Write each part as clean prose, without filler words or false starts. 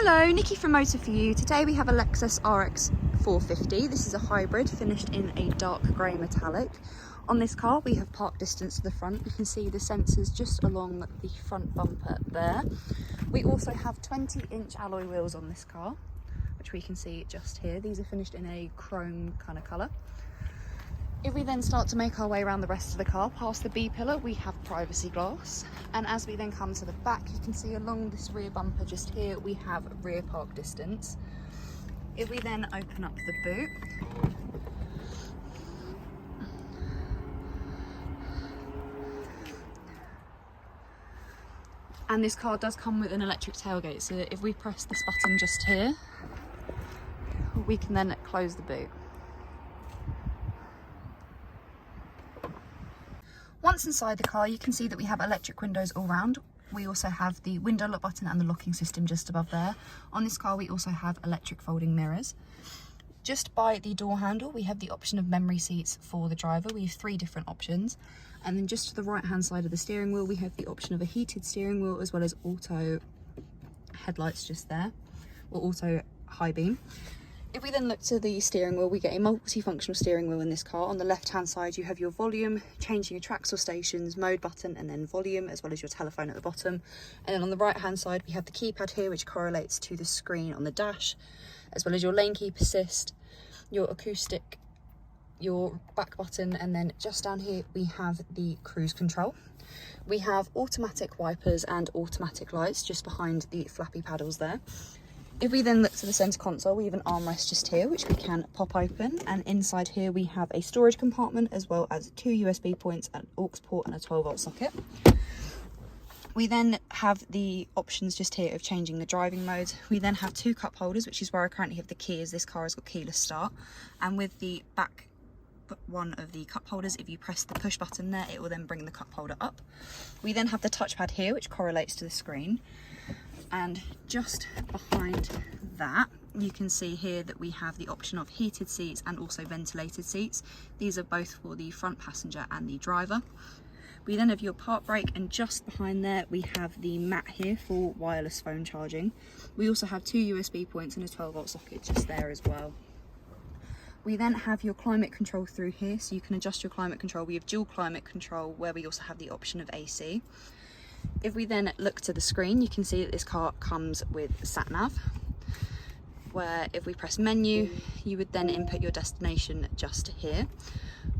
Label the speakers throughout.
Speaker 1: Hello, Nikki from Motor For You. Today we have a LEXUS RX 450. This is a hybrid finished in a dark grey metallic. On this car we have park distance to the front. You can see the sensors just along the front bumper there. We also have 20-inch alloy wheels on this car, which we can see just here. These are finished in a chrome kind of colour. If we then start to make our way around the rest of the car, past the B pillar, we have privacy glass. And as we then come to the back, you can see along this rear bumper just here, we have rear park distance. If we then open up the boot, and this car does come with an electric tailgate, so if we press this button just here, we can then close the boot. Once inside the car, you can see that we have electric windows all round. We also have the window lock button and the locking system just above there. On this car, we also have electric folding mirrors. Just by the door handle, we have the option of memory seats for the driver. We have 3 different options. And then just to the right-hand side of the steering wheel, we have the option of a heated steering wheel as well as auto headlights just there, or auto high beam. If we then look to the steering wheel, we get a multifunctional steering wheel in this car. On the left-hand side, you have your volume, changing your tracks or stations, mode button, and then volume, as well as your telephone at the bottom. And then on the right-hand side, we have the keypad here, which correlates to the screen on the dash, as well as your lane keep assist, your acoustic, your back button, and then just down here, we have the cruise control. We have automatic wipers and automatic lights just behind the flappy paddles there. If we then look to the centre console, we have an armrest just here, which we can pop open. And inside here, we have a storage compartment, as well as 2 USB points, an aux port and a 12-volt socket. We then have the options just here of changing the driving modes. We then have 2 cup holders, which is where I currently have the key, as this car has got keyless start. And with the back one of the cup holders, if you press the push button there, it will then bring the cup holder up. We then have the touchpad here, which correlates to the screen. And just behind that, you can see here that we have the option of heated seats and also ventilated seats. These are both for the front passenger and the driver. We then have your park brake, and just behind there we have the mat here for wireless phone charging. We also have 2 USB points and a 12-volt socket just there as well. We then have your climate control through here, so you can adjust your climate control. We have dual climate control, where we also have the option of AC. If we then look to the screen, you can see that this car comes with sat-nav, where if we press menu, you would then input your destination just here.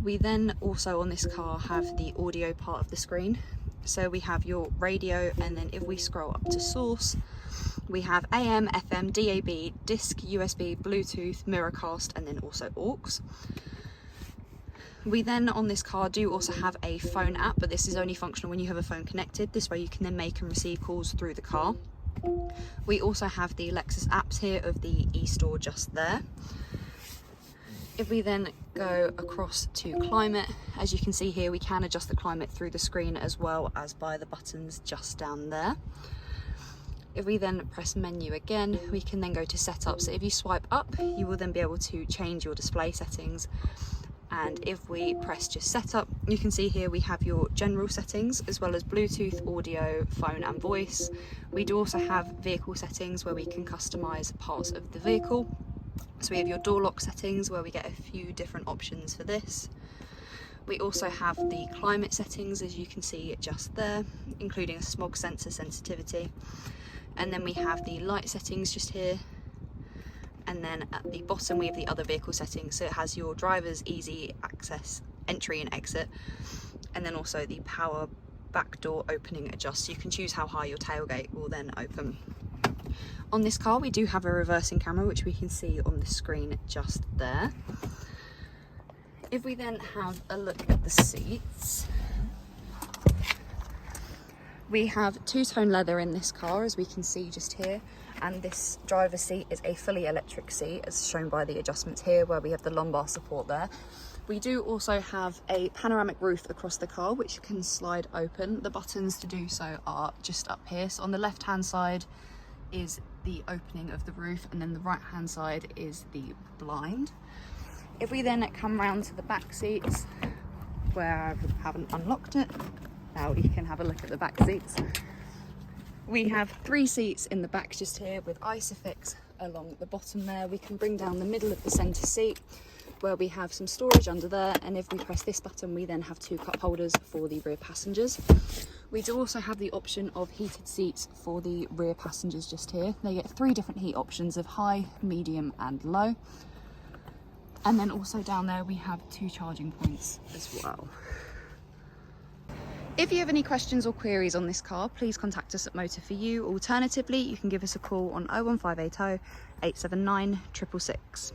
Speaker 1: We then also on this car have the audio part of the screen. So we have your radio, and then if we scroll up to source, we have AM, FM, DAB, disc, USB, Bluetooth, Miracast, and then also aux. We then on this car do also have a phone app, but this is only functional when you have a phone connected. This way you can then make and receive calls through the car. We also have the Lexus apps here of the e-store just there. If we then go across to climate, as you can see here, we can adjust the climate through the screen as well as by the buttons just down there. If we then press menu again, we can then go to setup. So if you swipe up, you will then be able to change your display settings. And if we press just setup, you can see here we have your general settings, as well as Bluetooth, audio, phone and voice. We do also have vehicle settings where we can customize parts of the vehicle. So we have your door lock settings, where we get a few different options for this. We also have the climate settings, as you can see just there, including a smog sensor sensitivity. And then we have the light settings just here. And then at the bottom we have the other vehicle settings, so it has your driver's easy access, entry and exit, and then also the power back door opening adjust, so you can choose how high your tailgate will then open. On this car we do have a reversing camera, which we can see on the screen just there. If we then have a look at the seats, we have 2-tone leather in this car, as we can see just here. And this driver's seat is a fully electric seat, as shown by the adjustments here, where we have the lumbar support there. We do also have a panoramic roof across the car, which can slide open. The buttons to do so are just up here. So on the left-hand side is the opening of the roof, and then the right-hand side is the blind. If we then come round to the back seats, where I haven't unlocked it, now you can have a look at the back seats. We have 3 seats in the back just here with Isofix along the bottom there. We can bring down the middle of the centre seat where we have some storage under there, and if we press this button we then have 2 cup holders for the rear passengers. We do also have the option of heated seats for the rear passengers just here. They get 3 different heat options of high, medium and low. And then also down there we have 2 charging points as well. If you have any questions or queries on this car, please contact us at Motor For You. Alternatively, you can give us a call on 01580 879 666.